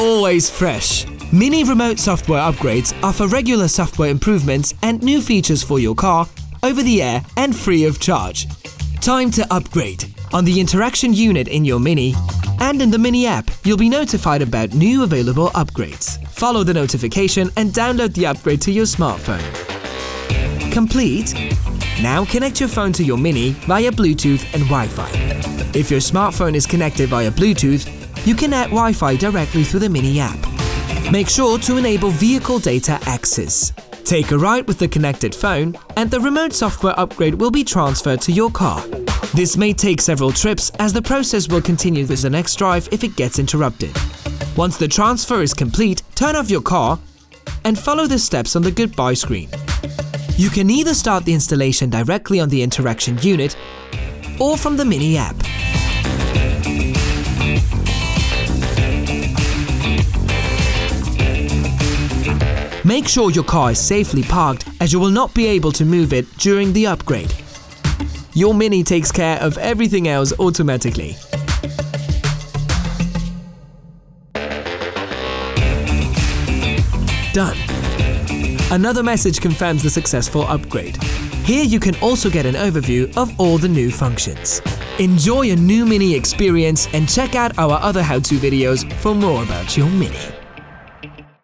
always fresh. Mini remote software upgrades offer regular software improvements and new features for your car, over the air and free of charge. Time to upgrade. On the interaction unit in your Mini and in the Mini app, you'll be notified about new available upgrades. Follow the notification and download the upgrade to your smartphone. Complete? Now connect your phone to your Mini via Bluetooth and Wi-Fi. If your smartphone is connected via Bluetooth, you can add Wi-Fi directly through the Mini app. Make sure to enable vehicle data access. Take a ride with the connected phone and the remote software upgrade will be transferred to your car. This may take several trips as the process will continue with the next drive if it gets interrupted. Once the transfer is complete, turn off your car and follow the steps on the goodbye screen. You can either start the installation directly on the interaction unit or from the Mini app. Make sure your car is safely parked as you will not be able to move it during the upgrade. Your Mini takes care of everything else automatically. Done. Another message confirms the successful upgrade. Here you can also get an overview of all the new functions. Enjoy a new Mini experience and check out our other how-to videos for more about your Mini.